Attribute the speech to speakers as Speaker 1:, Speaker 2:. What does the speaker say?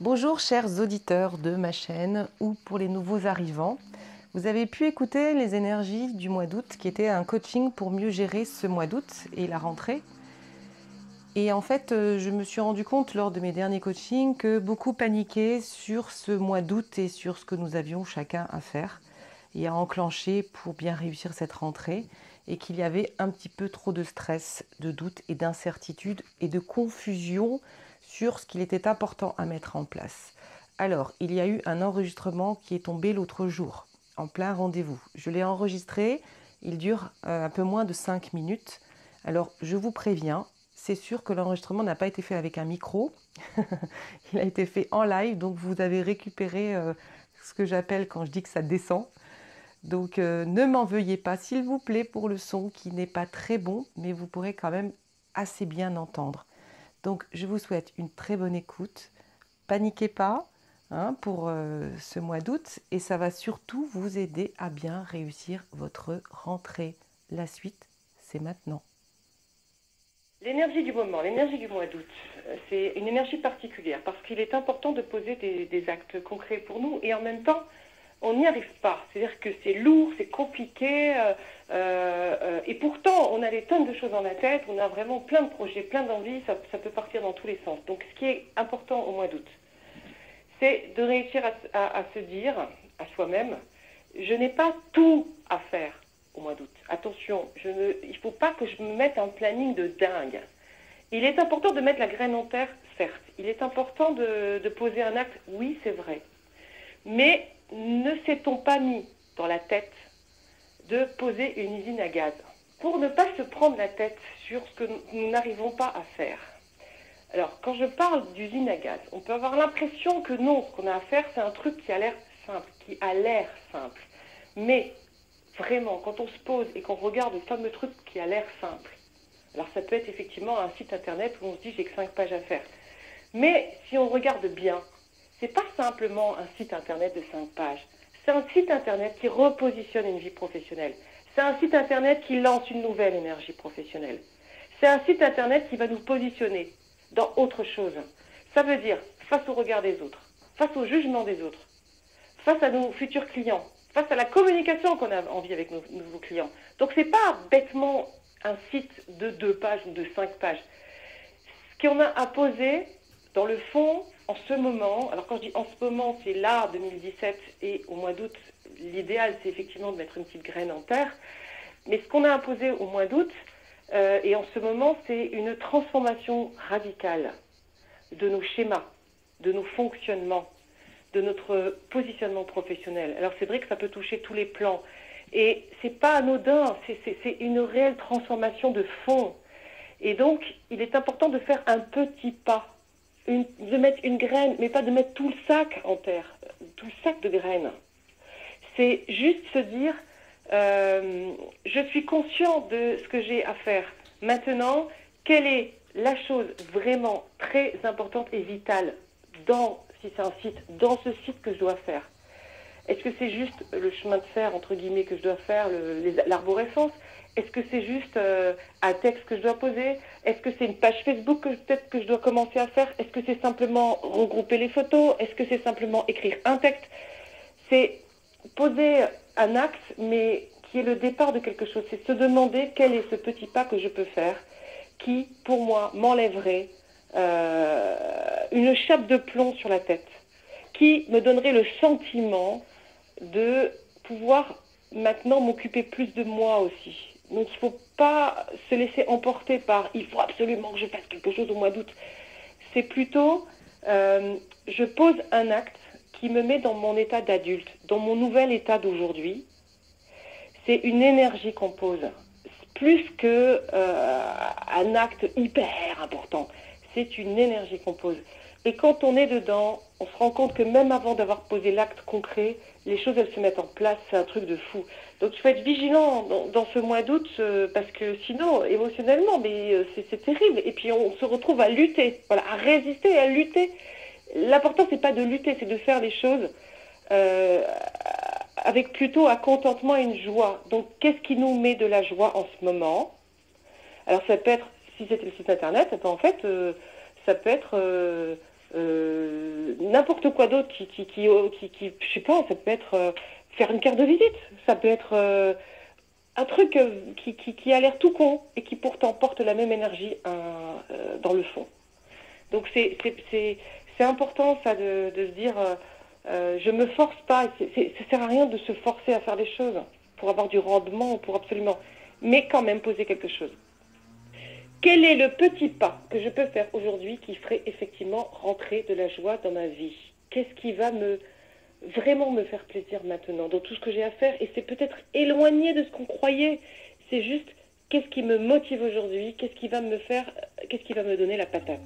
Speaker 1: Bonjour chers auditeurs de ma chaîne ou pour les nouveaux arrivants. Vous avez pu écouter les énergies du mois d'août qui était un coaching pour mieux gérer ce mois d'août et la rentrée. Et en fait, je me suis rendu compte lors de mes derniers coachings que beaucoup paniquaient sur ce mois d'août et sur ce que nous avions chacun à faire et à enclencher pour bien réussir cette rentrée, et qu'il y avait un petit peu trop de stress, de doute et d'incertitude et de confusion sur ce qu'il était important à mettre en place. Alors, il y a eu un enregistrement qui est tombé l'autre jour, en plein rendez-vous. Je l'ai enregistré, il dure un peu moins de 5 minutes. Alors, je vous préviens, c'est sûr que l'enregistrement n'a pas été fait avec un micro, il a été fait en live, donc vous avez récupéré ce que j'appelle quand je dis que ça descend. Donc ne m'en veuillez pas s'il vous plaît pour le son qui n'est pas très bon, mais vous pourrez quand même assez bien entendre. Donc je vous souhaite une très bonne écoute. Paniquez pas pour ce mois d'août, et ça va surtout vous aider à bien réussir votre rentrée. La suite, c'est maintenant.
Speaker 2: L'énergie du moment, l'énergie du mois d'août, c'est une énergie particulière parce qu'il est important de poser des actes concrets pour nous et en même temps, on n'y arrive pas. C'est-à-dire que c'est lourd, c'est compliqué et pourtant, on a des tonnes de choses dans la tête, on a vraiment plein de projets, plein d'envies, ça peut partir dans tous les sens. Donc ce qui est important au mois d'août, c'est de réussir à se dire à soi-même, je n'ai pas tout à faire au mois d'août. Attention, il ne faut pas que je me mette un planning de dingue. Il est important de mettre la graine en terre, certes. Il est important de poser un acte, oui, c'est vrai. Mais ne s'est-on pas mis dans la tête de poser une usine à gaz pour ne pas se prendre la tête sur ce que nous n'arrivons pas à faire? Alors, quand je parle d'usine à gaz, on peut avoir l'impression que non, ce qu'on a à faire, c'est un truc qui a l'air simple, Mais vraiment, quand on se pose et qu'on regarde le fameux truc qui a l'air simple, alors ça peut être effectivement un site internet où on se dit j'ai que 5 pages à faire. Mais si on regarde bien, c'est pas simplement un site internet de 5 pages. C'est un site internet qui repositionne une vie professionnelle. C'est un site internet qui lance une nouvelle énergie professionnelle. C'est un site internet qui va nous positionner dans autre chose. Ça veut dire face au regard des autres, face au jugement des autres, face à nos futurs clients, face à la communication qu'on a envie avec nos nouveaux clients. Donc c'est pas bêtement un site de 2 pages ou de 5 pages. Ce qu'on a à poser, dans le fond, en ce moment, alors quand je dis en ce moment, c'est là, 2017, et au mois d'août, l'idéal, c'est effectivement de mettre une petite graine en terre, mais ce qu'on a imposé au mois d'août, et en ce moment, c'est une transformation radicale de nos schémas, de nos fonctionnements, de notre positionnement professionnel. Alors c'est vrai que ça peut toucher tous les plans, et c'est pas anodin, c'est une réelle transformation de fond. Et donc, il est important de faire un petit pas, de mettre une graine, mais pas de mettre tout le sac en terre, tout le sac de graines. C'est juste se dire, je suis conscient de ce que j'ai à faire. Maintenant, quelle est la chose vraiment très importante et vitale si c'est un site, dans ce site que je dois faire? Est-ce que c'est juste le chemin de fer, entre guillemets, que je dois faire, l'arborescence? Est-ce que c'est juste un texte que je dois poser? Est-ce que c'est une page Facebook peut-être que je dois commencer à faire? Est-ce que c'est simplement regrouper les photos? Est-ce que c'est simplement écrire un texte? C'est poser un acte, mais qui est le départ de quelque chose. C'est se demander quel est ce petit pas que je peux faire qui, pour moi, m'enlèverait une chape de plomb sur la tête, qui me donnerait le sentiment de pouvoir maintenant m'occuper plus de moi aussi. Donc il ne faut pas se laisser emporter par « il faut absolument que je fasse quelque chose au mois d'août ». C'est plutôt je pose un acte qui me met dans mon état d'adulte, dans mon nouvel état d'aujourd'hui. C'est une énergie qu'on pose, plus qu'un acte hyper important. C'est une énergie qu'on pose. Et quand on est dedans, on se rend compte que même avant d'avoir posé l'acte concret, les choses, elles se mettent en place. C'est un truc de fou. Donc, il faut être vigilant dans ce mois d'août, parce que sinon, émotionnellement, c'est terrible. Et puis, on se retrouve à lutter, voilà, à résister, à lutter. L'important, c'est pas de lutter, c'est de faire les choses avec plutôt un contentement et une joie. Donc, qu'est-ce qui nous met de la joie en ce moment? Alors, ça peut être, si c'était le site internet, en fait, ça peut être n'importe quoi d'autre je sais pas, ça peut être faire une carte de visite, ça peut être un truc qui a l'air tout con et qui pourtant porte la même énergie dans le fond. Donc c'est important ça de se dire je me force pas, ça sert à rien de se forcer à faire des choses pour avoir du rendement ou pour absolument, mais quand même poser quelque chose. Quel est le petit pas que je peux faire aujourd'hui qui ferait effectivement rentrer de la joie dans ma vie? Qu'est-ce qui va vraiment me faire plaisir maintenant dans tout ce que j'ai à faire? Et c'est peut-être éloigné de ce qu'on croyait. C'est juste qu'est-ce qui me motive aujourd'hui? Qu'est-ce qui va me donner la patate?